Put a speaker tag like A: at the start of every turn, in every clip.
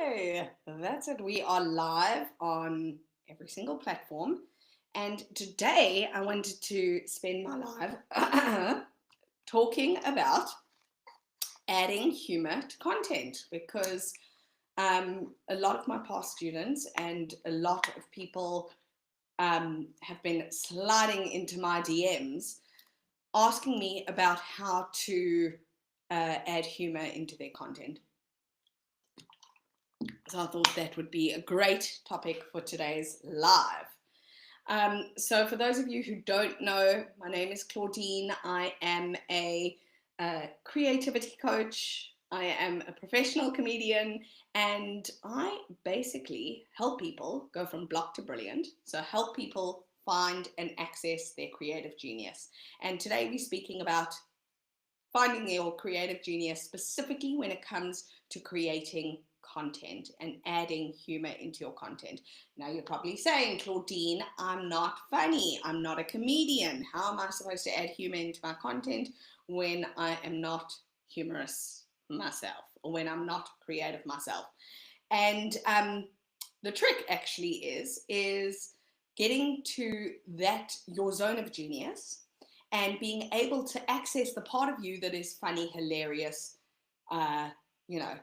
A: Okay, that's it. We are live on every single platform. And today I wanted to spend my life talking about adding humor to content because a lot of my past students and a lot of people have been sliding into my DMs asking me about how to add humor into their content. So I thought that would be a great topic for today's live. So for those of you who don't know, my name is Claudine. I am a creativity coach. I am a professional comedian, and I basically help people go from block to brilliant. So help people find and access their creative genius. And today we're speaking about finding your creative genius, specifically when it comes to creating content and adding humor into your content. Now you're probably saying, Claudine, I'm not funny. I'm not a comedian. How am I supposed to add humor into my content when I am not humorous myself or when I'm not creative myself? And the trick actually is getting to that, your zone of genius, and being able to access the part of you that is funny, hilarious, you know,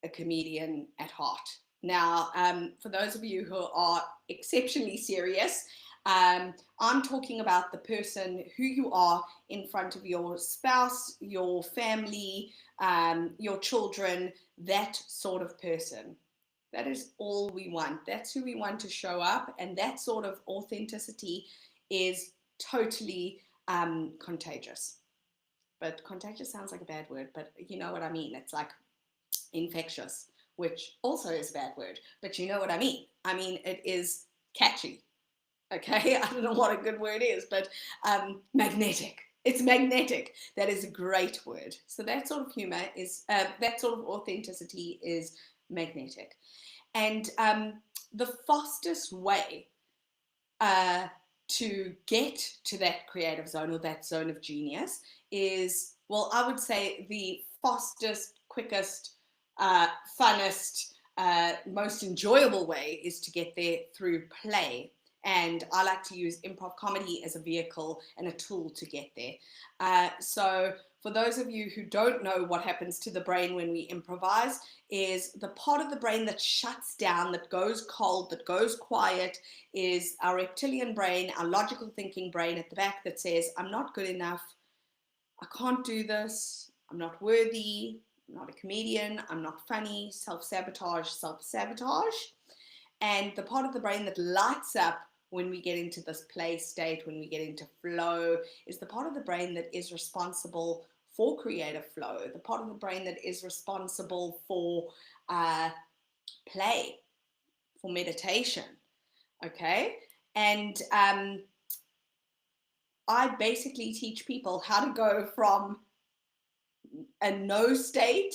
A: a comedian at heart. Now, for those of you who are exceptionally serious, I'm talking about the person who you are in front of your spouse, your family, your children, that sort of person. That is all we want. That's who we want to show up, and that sort of authenticity is totally contagious. But contagious sounds like a bad word, but you know what I mean. It's like infectious, which also is a bad word, but you know what I mean. I mean, it is catchy. Okay, I don't know what a good word is, but magnetic. It's magnetic. That is a great word. So that sort of humor is, that sort of authenticity is magnetic. And the fastest way to get to that creative zone or that zone of genius is, well, I would say the fastest, quickest, funnest, most enjoyable way is to get there through play. And I like to use improv comedy as a vehicle and a tool to get there. So for those of you who don't know what happens to the brain when we improvise, is the part of the brain that shuts down, that goes cold, that goes quiet, is our reptilian brain, our logical thinking brain at the back that says, I'm not good enough, I can't do this, I'm not worthy, I'm not a comedian, I'm not funny, self-sabotage, self-sabotage. And the part of the brain that lights up when we get into this play state, when we get into flow, is the part of the brain that is responsible for creative flow, the part of the brain that is responsible for play, for meditation, okay? And I basically teach people how to go from a no state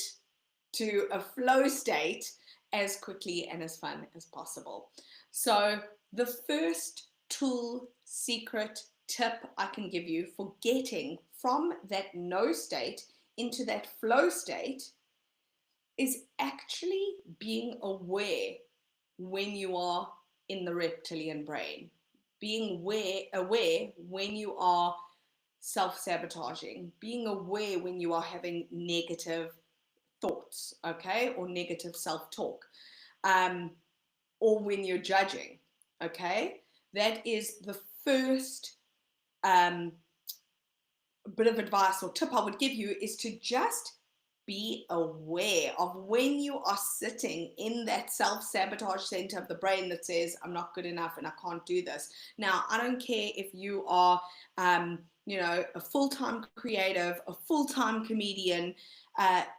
A: to a flow state as quickly and as fun as possible. So the first tool, secret, tip I can give you for getting from that no state into that flow state is actually being aware when you are in the reptilian brain, being aware when you are self-sabotaging, being aware when you are having negative thoughts, okay, or negative self-talk, or when you're judging, okay. That is the first bit of advice or tip I would give you, is to just be aware of when you are sitting in that self-sabotage center of the brain that says, I'm not good enough and I can't do this. Now, I don't care if you are, you know, a full-time creative, a full-time comedian,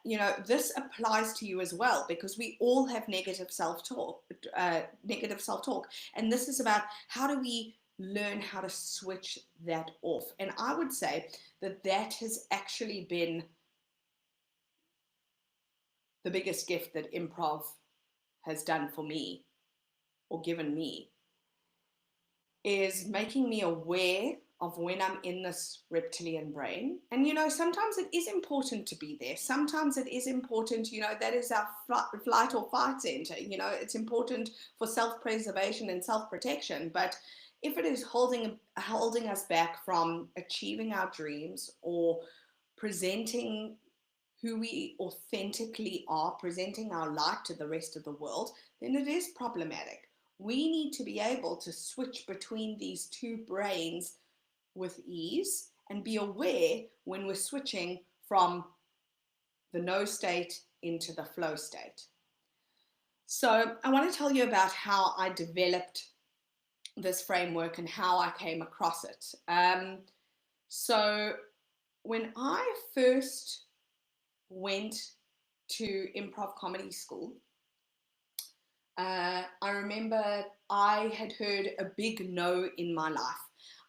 A: you know, this applies to you as well, because we all have negative self-talk, and this is about how do we learn how to switch that off. And I would say that that has actually been the biggest gift that improv has done for me or given me, is making me aware of when I'm in this reptilian brain. And, sometimes it is important to be there. Sometimes it is important, that is our flight or fight center. It's important for self-preservation and self-protection. But if it is holding us back from achieving our dreams or presenting who we authentically are, presenting our light to the rest of the world, then it is problematic. We need to be able to switch between these two brains with ease and be aware when we're switching from the no state into the flow state. So I want to tell you about how I developed this framework and how I came across it. So when I first went to improv comedy school, I remember I had heard a big no in my life.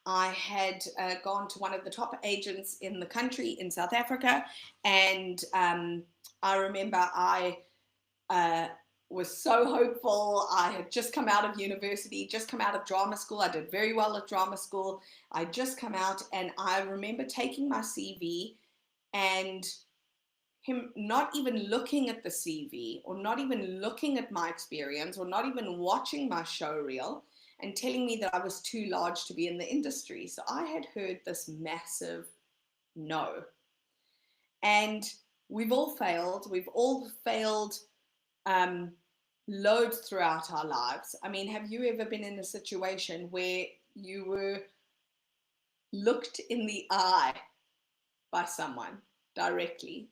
A: I had gone to one of the top agents in the country in South Africa, and I remember I was so hopeful. I had just come out of university, just come out of drama school. I did very well at drama school. I just come out, and I remember taking my CV and him not even looking at the CV or not even looking at my experience or not even watching my show reel and telling me that I was too large to be in the industry. So I had heard this massive no. And we've all failed. We've all failed loads throughout our lives. I mean, have you ever been in a situation where you were looked in the eye by someone directly,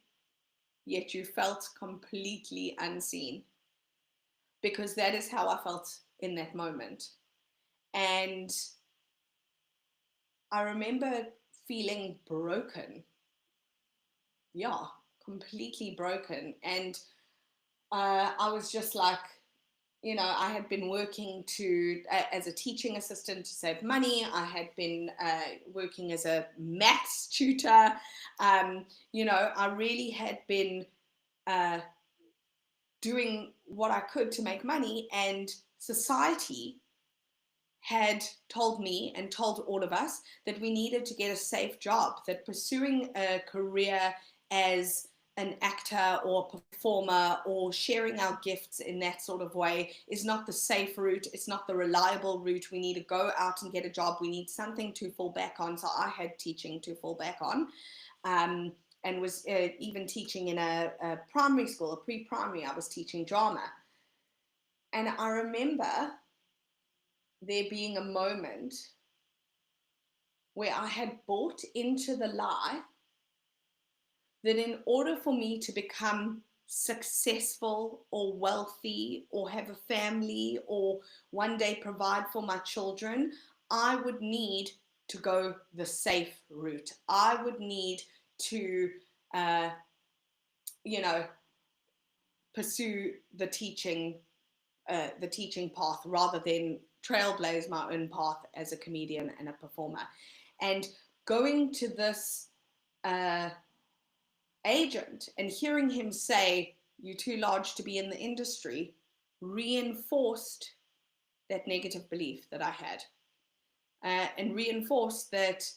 A: yet you felt completely unseen? Because that is how I felt in that moment. And I remember feeling broken. Yeah, completely broken. And I was just like, I had been working as a teaching assistant to save money. I had been working as a maths tutor. I really had been doing what I could to make money, and society had told me and told all of us that we needed to get a safe job, that pursuing a career as an actor or performer or sharing our gifts in that sort of way is not the safe route. It's not the reliable route. We need to go out and get a job. We need something to fall back on. So I had teaching to fall back on, and was even teaching in a primary school, a pre-primary. I was teaching drama. And I remember there being a moment where I had bought into the lie that in order for me to become successful or wealthy or have a family or one day provide for my children, I would need to go the safe route. I would need to, pursue the teaching path rather than trailblaze my own path as a comedian and a performer. And going to this agent and hearing him say, "You're too large to be in the industry," reinforced that negative belief that I had, and reinforced that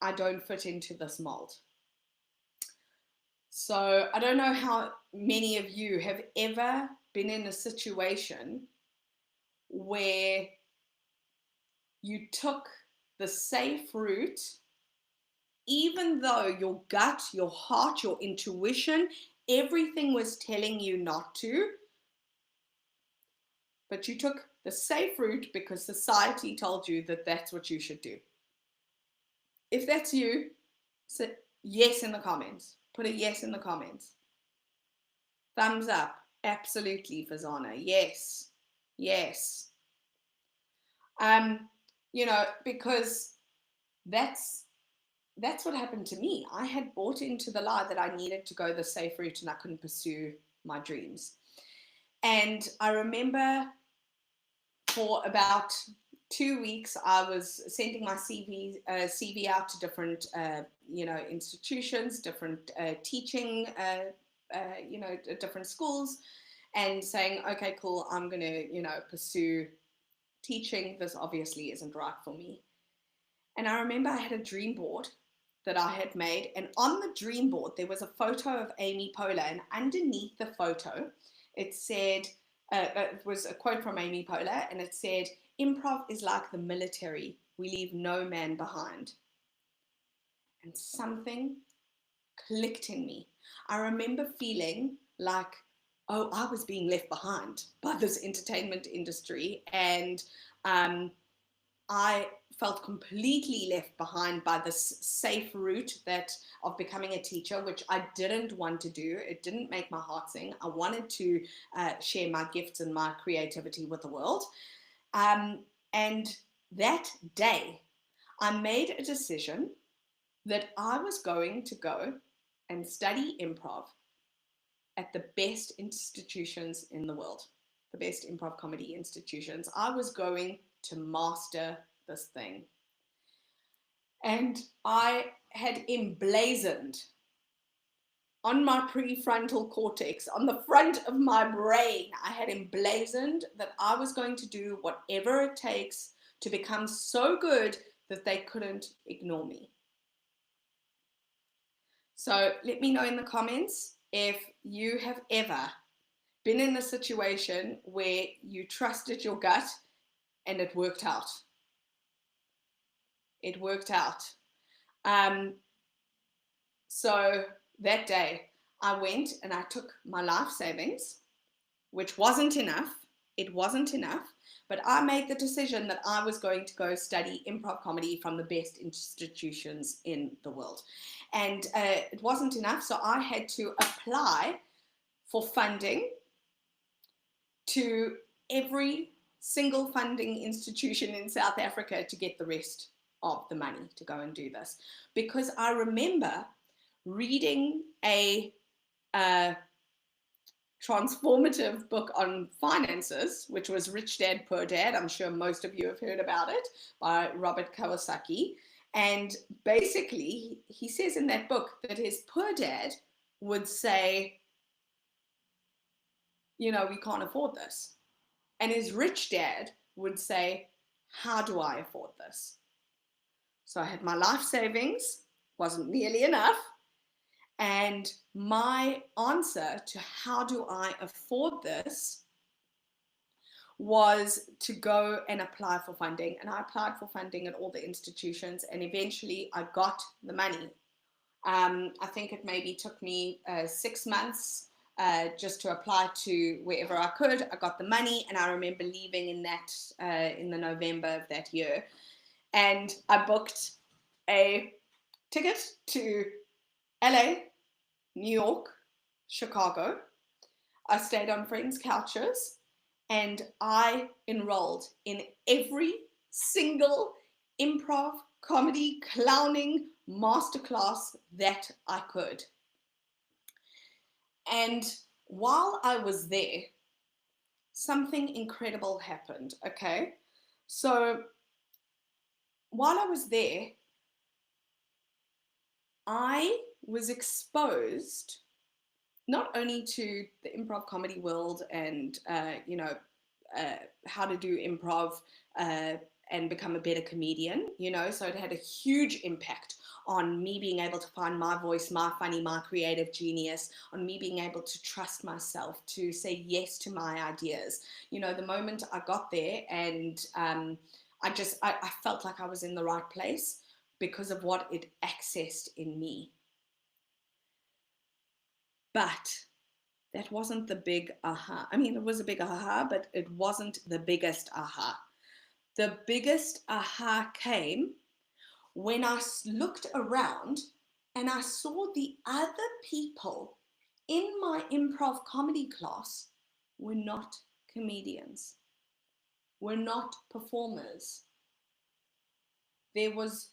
A: I don't fit into this mold. So I don't know how many of you have ever been in a situation where you took the safe route, even though your gut, your heart, your intuition, everything was telling you not to, but you took the safe route because society told you that that's what you should do. If that's you, say yes in the comments. Put a yes in the comments. Thumbs up. Absolutely, Fazana. Yes. Yes. Because that's what happened to me. I had bought into the lie that I needed to go the safe route and I couldn't pursue my dreams. And I remember for about 2 weeks, I was sending my CV out to different, institutions, different teaching, different schools, and saying, okay, cool, I'm going to, pursue teaching. This obviously isn't right for me. And I remember I had a dream board that I had made, and on the dream board there was a photo of Amy Poehler, and underneath the photo it said, it was a quote from Amy Poehler, and it said, "Improv is like the military, we leave no man behind." And something clicked in me. I remember feeling like, oh, I was being left behind by this entertainment industry, and I felt completely left behind by this safe route that of becoming a teacher, which I didn't want to do. It didn't make my heart sing. I wanted to share my gifts and my creativity with the world. And that day, I made a decision that I was going to go and study improv at the best institutions in the world, the best improv comedy institutions. I was going to master this thing. And I had emblazoned on my prefrontal cortex, on the front of my brain, I had emblazoned that I was going to do whatever it takes to become so good that they couldn't ignore me. So let me know in the comments if you have ever been in a situation where you trusted your gut and it worked out. It worked out. So that day I went and I took my life savings, which wasn't enough. It wasn't enough, but I made the decision that I was going to go study improv comedy from the best institutions in the world. And it wasn't enough, so I had to apply for funding to every single funding institution in South Africa to get the rest of the money to go and do this. Because I remember reading a transformative book on finances, which was Rich Dad, Poor Dad. I'm sure most of you have heard about it, by Robert Kiyosaki. And basically, he says in that book that his poor dad would say, you know, we can't afford this. And his rich dad would say, how do I afford this? So I had my life savings, wasn't nearly enough. And my answer to how do I afford this was to go and apply for funding. And I applied for funding at all the institutions, and eventually I got the money. I think it maybe took me 6 months just to apply to wherever I could. I got the money, and I remember leaving in the November of that year. And I booked a ticket to LA, New York, Chicago. I stayed on friends' couches, and I enrolled in every single improv, comedy, clowning masterclass that I could. And while I was there, something incredible happened, okay? So while I was there, I was exposed not only to the improv comedy world and, how to do improv and become a better comedian, so it had a huge impact on me being able to find my voice, my funny, my creative genius, on me being able to trust myself, to say yes to my ideas. The moment I got there, and I felt like I was in the right place because of what it accessed in me. But that wasn't the big aha. I mean, it was a big aha, but it wasn't the biggest aha. The biggest aha came when I looked around and I saw the other people in my improv comedy class were not comedians, were not performers. There was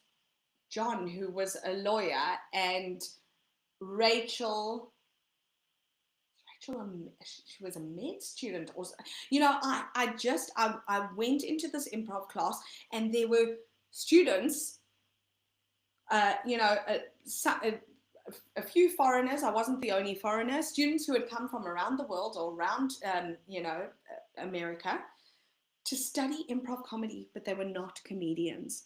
A: John, who was a lawyer, and Rachel, she was a med student, or I went into this improv class, and there were students, a few foreigners. I wasn't the only foreigner. Students who had come from around the world, or around America, to study improv comedy, but they were not comedians.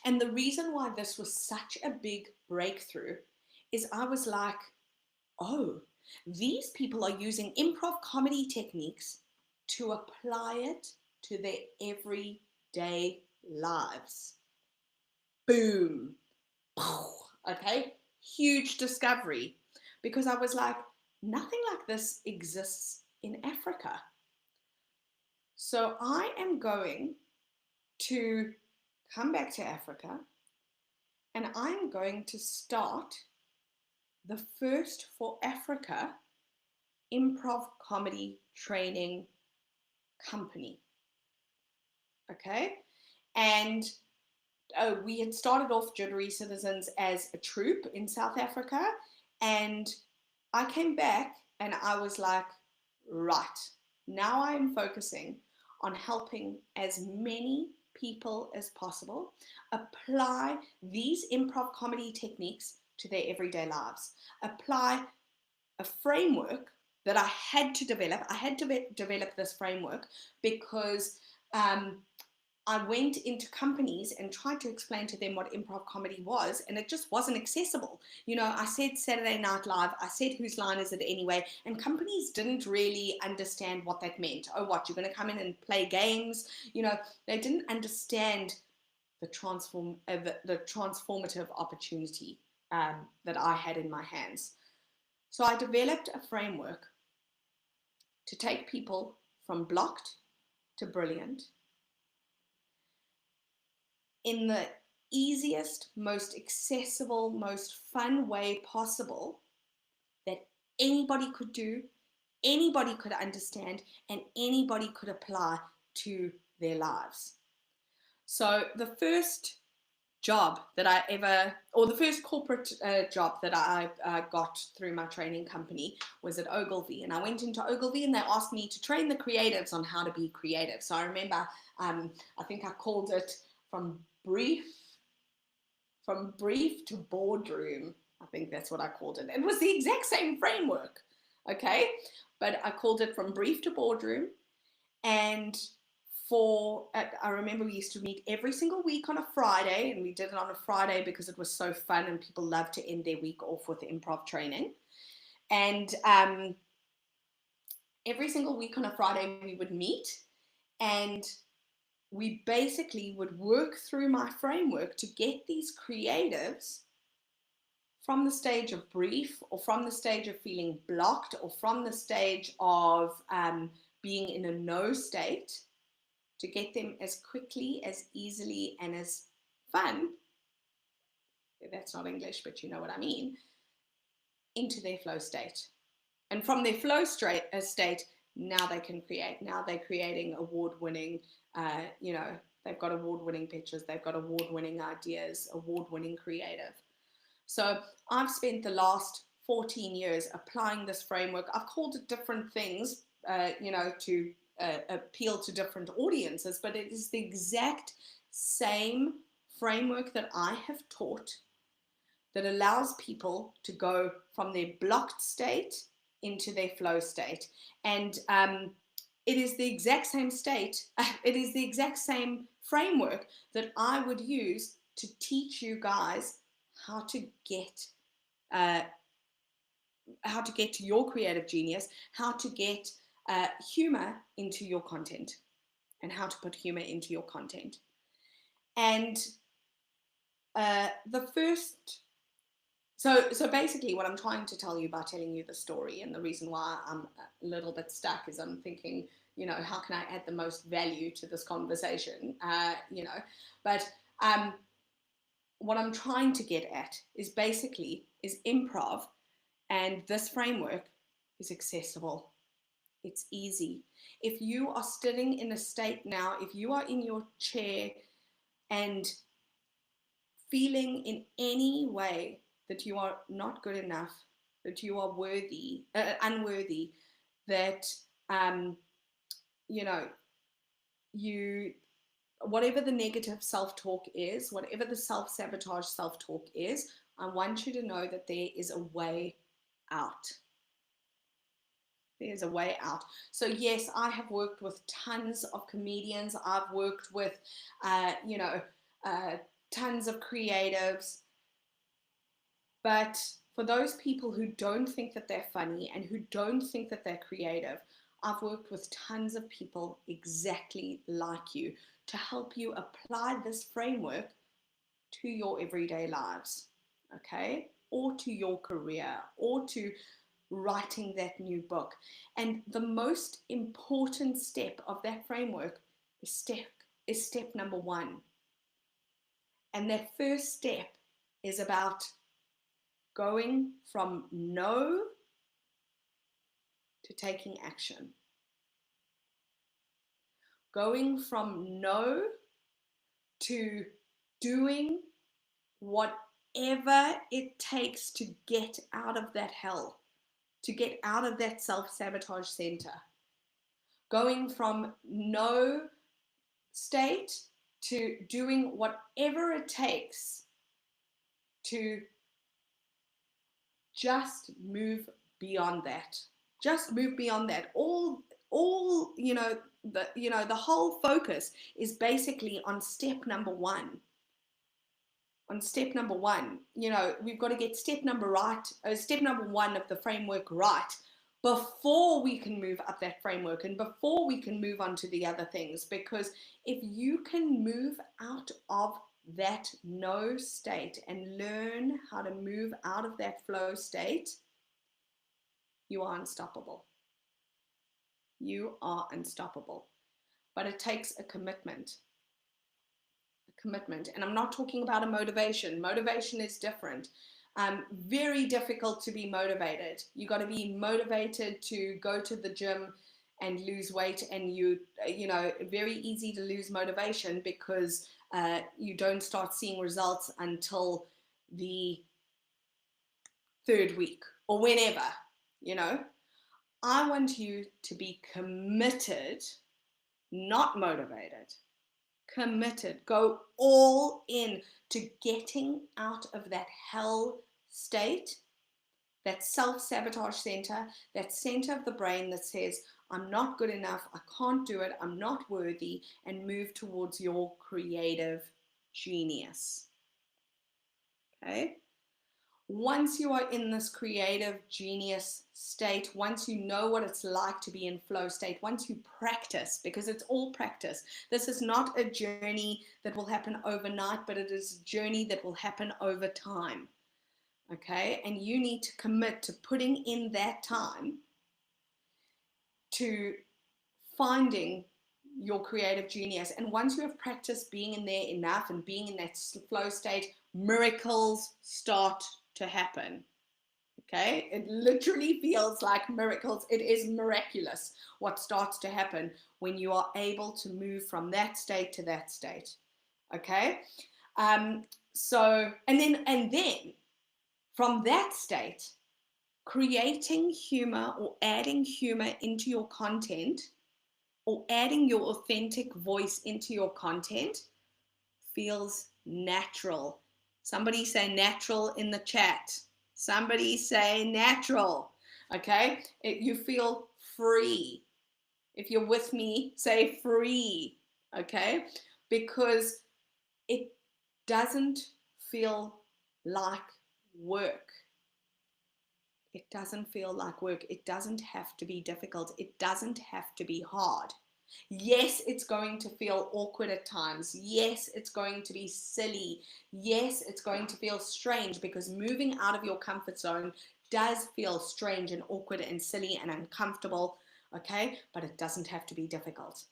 A: And the reason why this was such a big breakthrough is I was like, oh, these people are using improv comedy techniques to apply it to their everyday lives. Boom. Okay, huge discovery, because I was like, nothing like this exists in Africa. So I am going to come back to Africa, and I'm going to start the first for Africa improv comedy training company. Okay, and we had started off Jittery Citizens as a troupe in South Africa, and I came back and I was like, right, now I'm focusing on helping as many people as possible apply these improv comedy techniques to their everyday lives, apply a framework that I had to develop. I had to develop this framework because I went into companies and tried to explain to them what improv comedy was, and it just wasn't accessible. You know, I said Saturday Night Live, I said Whose Line Is It Anyway, and companies didn't really understand what that meant. Oh, what, you're going to come in and play games? You know, they didn't understand the transformative opportunity that I had in my hands. So I developed a framework to take people from blocked to brilliant in the easiest, most accessible, most fun way possible that anybody could do, anybody could understand, and anybody could apply to their lives. So the first job that I ever, or the first corporate job that I got through my training company was at Ogilvy. And I went into Ogilvy and they asked me to train the creatives on how to be creative. So I remember, I think I called it from brief to boardroom. I think that's what I called it. It was the exact same framework, okay? But I called it from brief to boardroom. And I remember we used to meet every single week on a Friday, and we did it on a Friday because it was so fun and people loved to end their week off with improv training. And every single week on a Friday we would meet, and we basically would work through my framework to get these creatives from the stage of brief, or from the stage of feeling blocked, or from the stage of being in a no state, to get them as quickly, as easily, and as fun, that's not English, but you know what I mean, into their flow state. And from their flow state, now they can create. Now they're creating award-winning, they've got award-winning pictures, they've got award-winning ideas, award-winning creative. So I've spent the last 14 years applying this framework. I've called it different things, to appeal to different audiences, but it is the exact same framework that I have taught that allows people to go from their blocked state into their flow state. And it is the exact same state, it is the exact same framework that I would use to teach you guys how to get to your creative genius, how to get humor into your content, and how to put humor into your content. And so basically what I'm trying to tell you by telling you the story, and the reason why I'm a little bit stuck, is I'm thinking, how can I add the most value to this conversation? But what I'm trying to get at is improv, and this framework is accessible. It's easy. If you are sitting in a state now, if you are in your chair and feeling in any way that you are not good enough, that you are unworthy, that, whatever the negative self-talk is, whatever the self-sabotage self-talk is, I want you to know that there is a way out. There's a way out. So yes, I have worked with tons of comedians. I've worked with, tons of creatives. But for those people who don't think that they're funny and who don't think that they're creative, I've worked with tons of people exactly like you to help you apply this framework to your everyday lives, okay? Or to your career, or to writing that new book. And the most important step of that framework is step number one. And that first step is about going from no to taking action. Going from no to doing whatever it takes to get out of that hell, to get out of that self-sabotage center. Going from no state to doing whatever it takes to just move beyond that. Just move beyond that. All the whole focus is basically on step number one. On step number one, we've got to get step number one of the framework right before we can move up that framework and before we can move on to the other things. Because if you can move out of that no state and learn how to move out of that flow state, you are unstoppable. You are unstoppable. But it takes a commitment. And I'm not talking about a motivation. Motivation is different. Very difficult to be motivated. You got to be motivated to go to the gym and lose weight, and very easy to lose motivation because you don't start seeing results until the third week or whenever. I want you to be committed, not motivated. Committed. Go all in to getting out of that hell state, that self-sabotage center, that center of the brain that says, I'm not good enough, I can't do it, I'm not worthy, and move towards your creative genius. Okay? Once you are in this creative genius state, once you know what it's like to be in flow state, once you practice, because it's all practice. This is not a journey that will happen overnight, but it is a journey that will happen over time. Okay? And you need to commit to putting in that time to finding your creative genius. And once you have practiced being in there enough and being in that flow state, miracles start to happen. Okay, it literally feels like miracles. It is miraculous what starts to happen when you are able to move from that state to that state. Okay, so and then from that state, creating humor or adding humor into your content or adding your authentic voice into your content feels natural. Somebody say natural in the chat. Somebody say natural. Okay? You feel free. If you're with me, say free. Okay? Because it doesn't feel like work. It doesn't feel like work. It doesn't have to be difficult. It doesn't have to be hard. Yes, it's going to feel awkward at times. Yes, it's going to be silly. Yes, it's going to feel strange because moving out of your comfort zone does feel strange and awkward and silly and uncomfortable, okay? But it doesn't have to be difficult.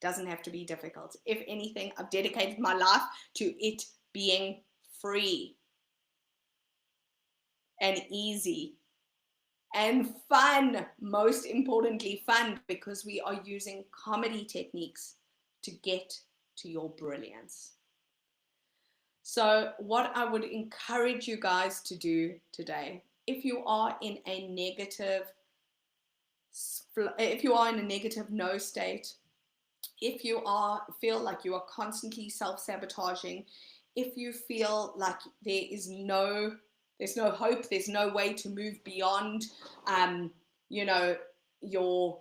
A: It doesn't have to be difficult. If anything, I've dedicated my life to it being free and easy and fun, most importantly fun, because we are using comedy techniques to get to your brilliance. So what I would encourage you guys to do today, if you are in a negative no state, if you feel like you are constantly self-sabotaging, if you feel like there's no hope, there's no way to move beyond, your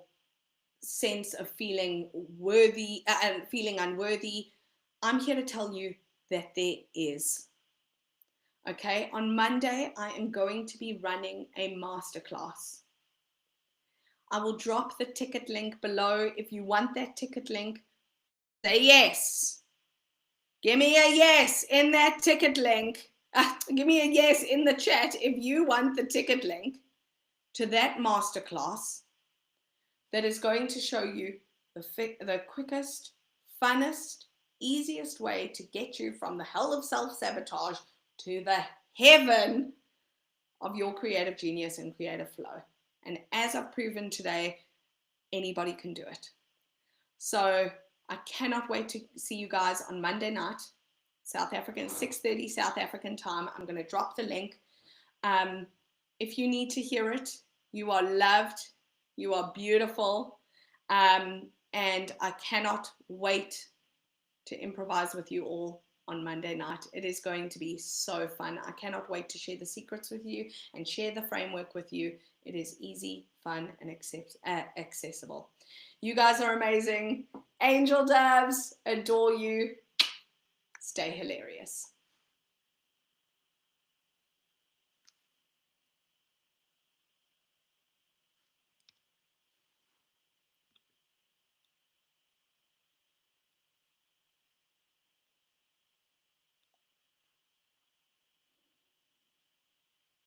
A: sense of feeling worthy and feeling unworthy, I'm here to tell you that there is. Okay, on Monday, I am going to be running a masterclass. I will drop the ticket link below. If you want that ticket link, say yes. Give me a yes in that ticket link. Give me a yes in the chat if you want the ticket link to that masterclass that is going to show you the quickest, funnest, easiest way to get you from the hell of self-sabotage to the heaven of your creative genius and creative flow. And as I've proven today, anybody can do it. So I cannot wait to see you guys on Monday night, South African, 6:30 South African time. I'm going to drop the link. If you need to hear it, you are loved, you are beautiful, and I cannot wait to improvise with you all on Monday night. It is going to be so fun. I cannot wait to share the secrets with you and share the framework with you. It is easy, fun, and accessible. You guys are amazing. Angel doves, adore you. Stay hilarious.